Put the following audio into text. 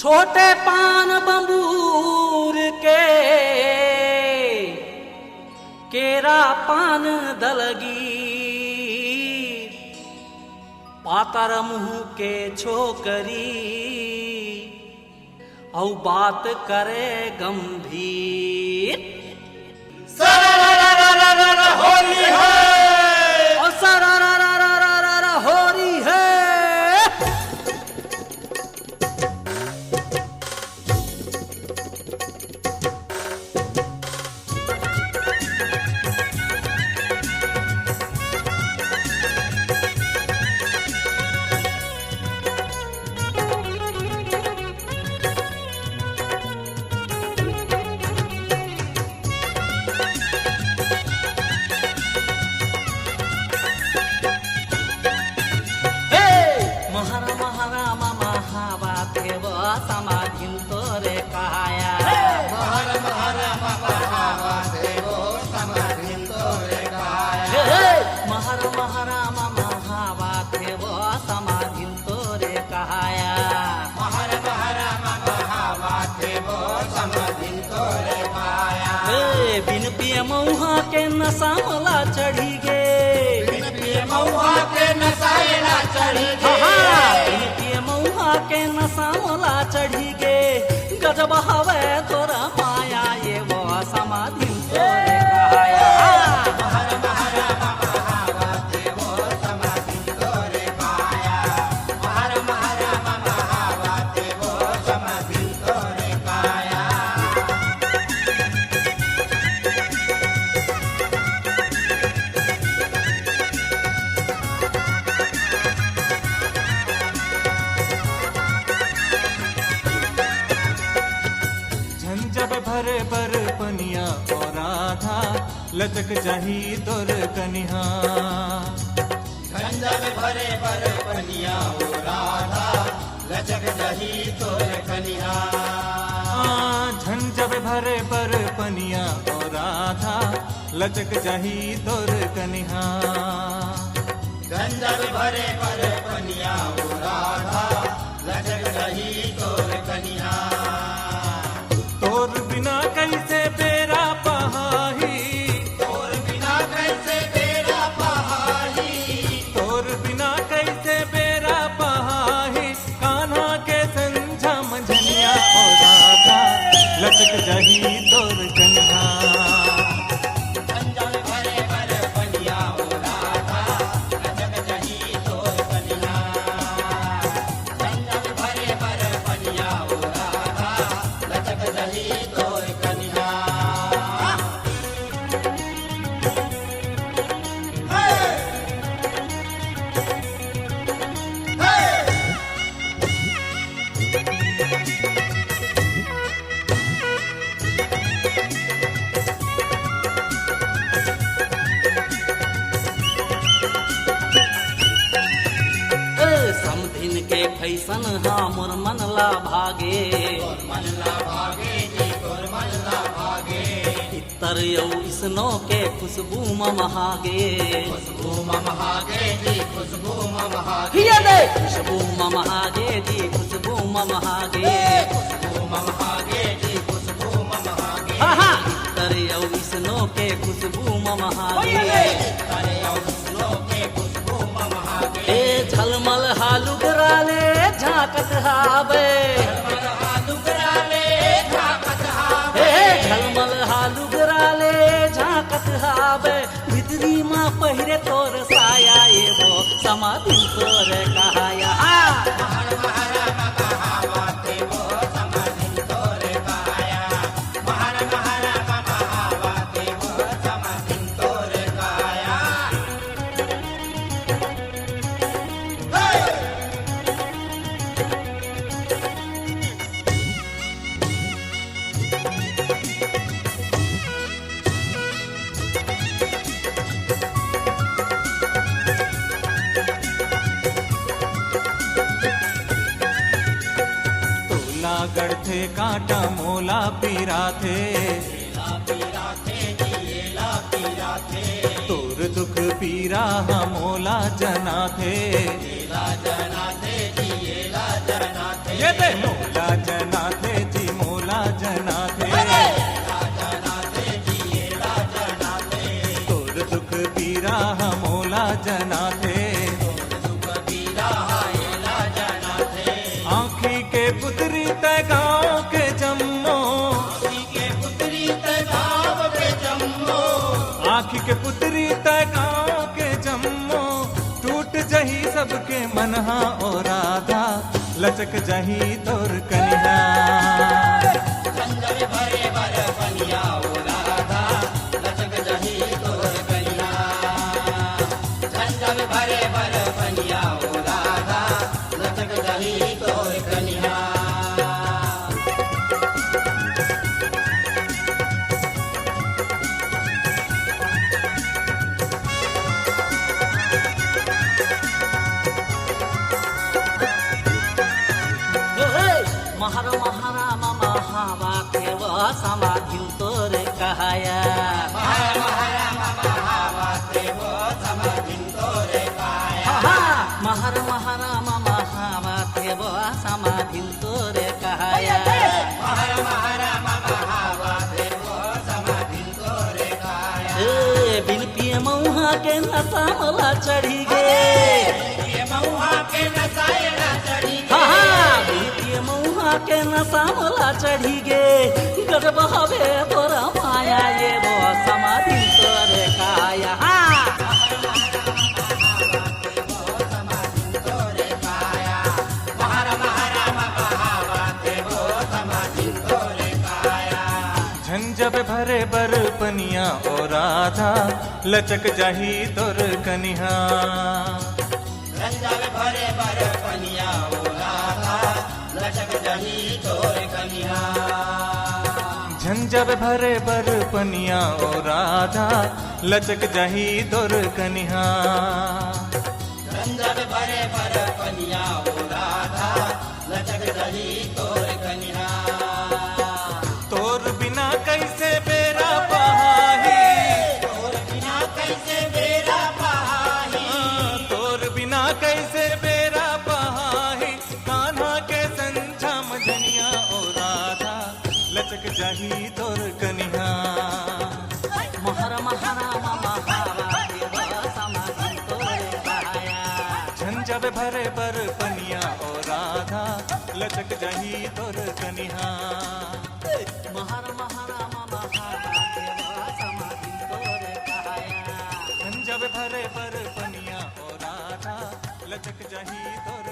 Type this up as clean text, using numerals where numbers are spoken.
छोटे पान बंबूर के केरा पान दलगी पातर मुंह के छोकरी औ बात करे गंभीर होली है और सरारा होरी है। समाधीन तोरे कहाया महर महर महावा देवो समाधीन तोरे कहाया महर महरा महावा देवो समाधीन तोरे कहाया महर महर महावा देवो समाधीन तोरे कहाया बिन पिए मऊहा के नशा मला चढ़ी गे बिन पिए मऊहा के नसाएला चढ़ी गे बिन पिए मऊहा के नशा मला चढ़ी गे गजब हवे तोरा माया ये वो समाधीन तोरे कहाया महर महर महावा देवो समाधीन तोरे कहाया महर महर महावा देवो समाधीन तोरे कहाया जब भरे पर पनिया और राधा लचक जाही तोर कनिहा झंझर भरे पर पनिया ओ राधा लचक जही तोर कनिया झंझब भरे पर पनिया और राधा लचक जाही तोर कनिहा झंझर भरे पर पनिया ओ राधा लचक जही तोर कनिया तोर बिना कैसे बेरा पहाही तोर बिना कैसे बेरा पहाही तोर बिना कैसे बेरा पहाही कान्हा के संझा मंझनिया और राधा लचक जाही तोर कनिहा झंझर भरे पर पनिया ओ राधा लचक जही तोर कनिया झंझर भरे पर पनिया ओ राधा लचक जही तोर कनिया समधिन के फैसन हाँ मोर मन ला भागे मन ला भागे जी तोर मन ला भागे इतर यौ इसनो के खुशबू महागे खुशबू महागे जी खुशबू महागे हिया दे खुशबू महागे जी खुशबू महागे खुशबू महागे जी खुशबू महागे हाँ हाँ इतर यौ इसनो के खुशबू महागे अरे आओ सुनो के खुशबू महागे ए झलमल हालू गराले झाकत हावे मन हालुगराले झाकत हावे ए झलमल हालू गराले झाकत हावे भितरी माँ पहिरे तोर साया ये वो समाधि तोर कहाया महर महर महावा देवो समाधीन तोरे कहाया महर महर महावा देवो समाधीन तोरे कहाया तोला गढ़थे कांटा मोला पीरा थे पीरा थे जी ला पीरा थे तोर दुख पीरा मोला जना थे ला जना थे जी ला जना थे ये ते मोला ओ राधा लचक जाही तोर कनिहा झंझर भरे बर पनिया ओ राधा लचक जही तोर कनिया झंझर भरे बर पनिया ओ राधा लचक जही तोर कनिया महर महारा मामा हावा देव समाधि तोर कहाया महर महारा मामा हावा देव समाधि तोरे काया महर महारा मामा हावा देव समाधि तोर कहाया महर महारा मामा हावा देव समाधि तोरे काया बिन पिए मऊहा के नशा मला चढ़ी गे ये मऊहा के नसाए ना चढ़ी बिन पिए मऊहा के नशा मला चढ़ी गे गजब हवे तोरा माया ये वो समाधि तोर काया समाधि तोरे काया महर महारा मामा हावा देव समाधि तोरे काया झंझब भरे बर पनिया ओ राधा लचक जाही तोर कनिहा झंझर भरे बर पनिया ओ राधा लचक जही तोर कनिया झंझब भरे बर पनिया ओ राधा लचक जाही तोर कनिहा झंझर भरे बर पनिया ओ राधा लचक जही तोर कनिया तोर बिना कैसे बेरा पहाही तोर बिना कैसे बेरा बहाही तोर बिना कैसे बेरा पहाही कान्हा के संझा मजनिया ओ राधा लचक जाही तोर कनिहा महर महारा मामा हावा देव समाधि तोर कहाया झंझब भरे बर पनिया ओ राधा लचक जाही तोर कनिहा महर महारा मामा हावा देव समाधि तोर कहाया झंझब भरे बर पनिया ओ राधा लचक जाही तोर